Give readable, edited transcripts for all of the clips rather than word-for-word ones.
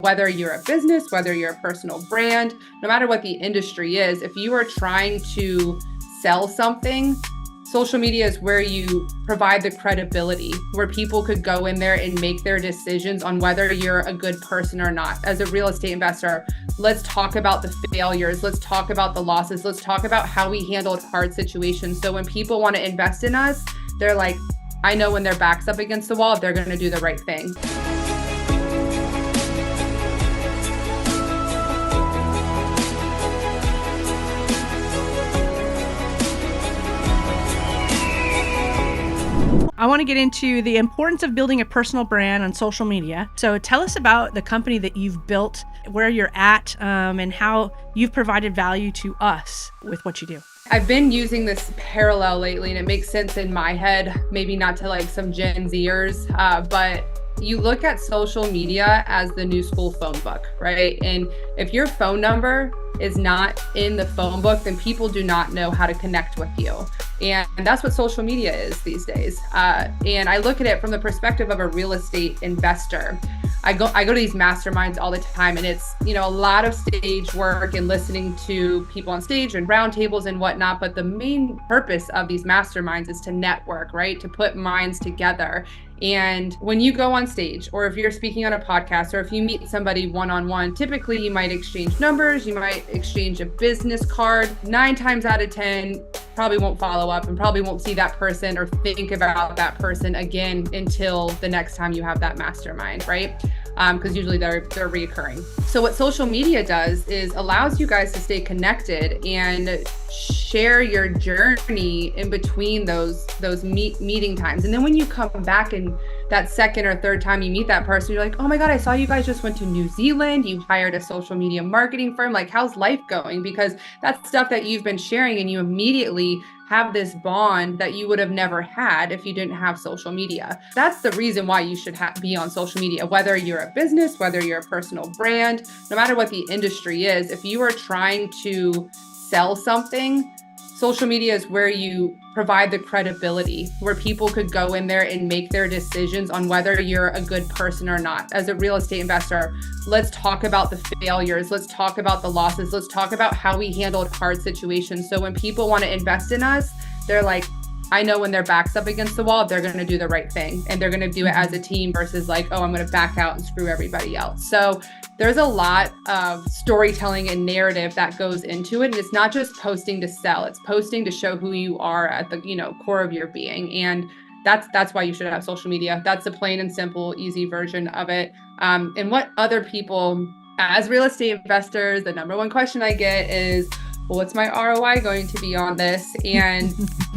Whether you're a business, whether you're a personal brand, no matter what the industry is, if you are trying to sell something, social media is where you provide the credibility, where people could go in there and make their decisions on whether you're a good person or not. As a real estate investor, let's talk about the failures. Let's talk about the losses. Let's talk about how we handled hard situations. So when people want to invest in us, they're like, I know when their back's up against the wall, they're going to do the right thing. I want to get into the importance of building a personal brand on social media. So tell us about the company that you've built, where you're at, and how you've provided value to us with what you do. I've been using this parallel lately, and it makes sense in my head, maybe not to like some Gen Zers, but you look at social media as the new school phone book, right? And if your phone number is not in the phone book, then people do not know how to connect with you. And that's what social media is these days. And I look at it from the perspective of a real estate investor. I go to these masterminds all the time, and it's, a lot of stage work and listening to people on stage and roundtables and whatnot. But the main purpose of these masterminds is to network, right? To put minds together. And when you go on stage, or if you're speaking on a podcast, or if you meet somebody one-on-one, typically you might exchange numbers, you might exchange a business card. 9 times out of 10, probably won't follow up and probably won't see that person or think about that person again until the next time you have that mastermind, right? Because usually they're reoccurring. So what social media does is allows you guys to stay connected and share your journey in between those meeting times. And then when you come back and that second or third time you meet that person, you're like, oh my God, I saw you guys just went to New Zealand. You hired a social media marketing firm. Like, how's life going? Because that's stuff that you've been sharing, and you immediately have this bond that you would have never had if you didn't have social media. That's the reason why you should be on social media, whether you're a business, whether you're a personal brand, no matter what the industry is. If you are trying to sell something, social media is where you provide the credibility, where people could go in there and make their decisions on whether you're a good person or not. As a real estate investor, let's talk about the failures. Let's talk about the losses. Let's talk about how we handled hard situations. So when people want to invest in us, they're like, I know when their back's up against the wall, they're going to do the right thing. And they're going to do it as a team versus like, oh, I'm going to back out and screw everybody else. So there's a lot of storytelling and narrative that goes into it. And it's not just posting to sell, it's posting to show who you are at the, core of your being. And that's why you should have social media. That's the plain and simple, easy version of it. And what other people, as real estate investors, the number one question I get is, well, what's my ROI going to be on this? And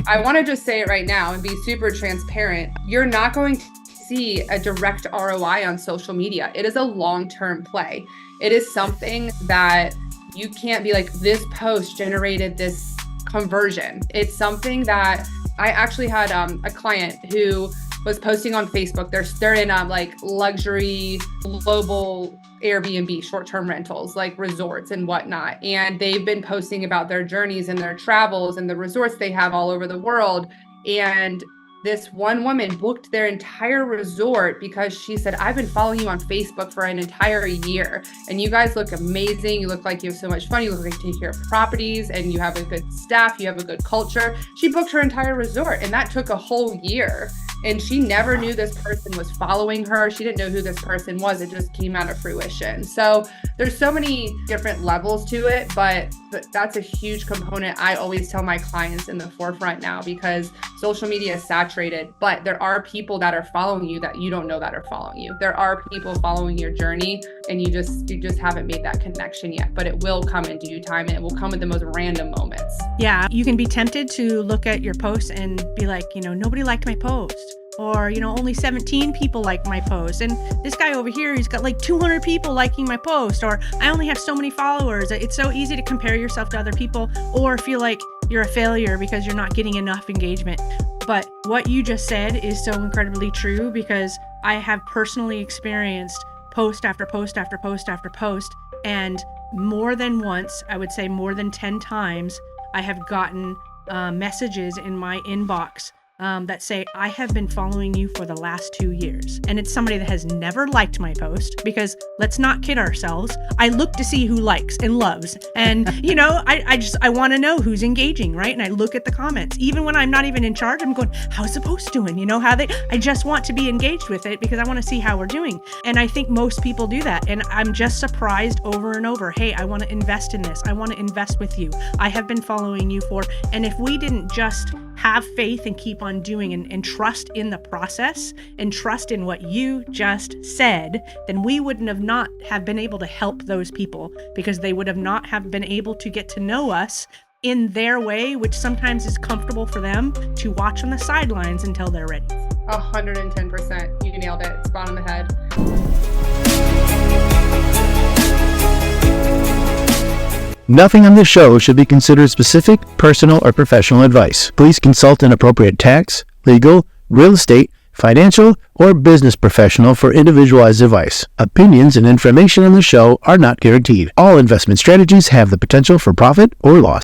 I want to just say it right now and be super transparent. You're not going to see a direct ROI on social media. It is a long-term play. It is something that you can't be like, this post generated this conversion. It's something that I actually had a client who was posting on Facebook. They're in like luxury global Airbnb short-term rentals, like resorts and whatnot. And they've been posting about their journeys and their travels and the resorts they have all over the world. And this one woman booked their entire resort because she said, I've been following you on Facebook for an entire year, and you guys look amazing. You look like you have so much fun. You look like you take care of properties, and you have a good staff. You have a good culture. She booked her entire resort, and that took a whole year. And she never knew this person was following her. She didn't know who this person was. It just came out of fruition. So there's so many different levels to it, but that's a huge component I always tell my clients in the forefront now, because social media is saturated, but there are people that are following you that you don't know that are following you. There are people following your journey, and you just haven't made that connection yet, but it will come in due time, and it will come in the most random moments. Yeah, you can be tempted to look at your posts and be like, nobody liked my post. Or, only 17 people like my post. And this guy over here, he's got like 200 people liking my post. Or I only have so many followers. It's so easy to compare yourself to other people or feel like you're a failure because you're not getting enough engagement. But what you just said is so incredibly true, because I have personally experienced post after post after post after post. And more than once, I would say more than 10 times, I have gotten messages in my inbox that say, I have been following you for the last 2 years. And it's somebody that has never liked my post, because let's not kid ourselves. I look to see who likes and loves. And, I want to know who's engaging, right? And I look at the comments. Even when I'm not even in charge, I'm going, how's the post doing? I just want to be engaged with it because I want to see how we're doing. And I think most people do that. And I'm just surprised over and over. Hey, I want to invest in this. I want to invest with you. I have been following you for, and if we didn't just have faith and keep on doing and trust in the process and trust in what you just said, then we wouldn't have been able to help those people, because they would not have been able to get to know us in their way, which sometimes is comfortable for them to watch on the sidelines until they're ready. 110%. You nailed it. Spot on the head. Nothing on this show should be considered specific, personal, or professional advice. Please consult an appropriate tax, legal, real estate, financial, or business professional for individualized advice. Opinions and information on the show are not guaranteed. All investment strategies have the potential for profit or loss.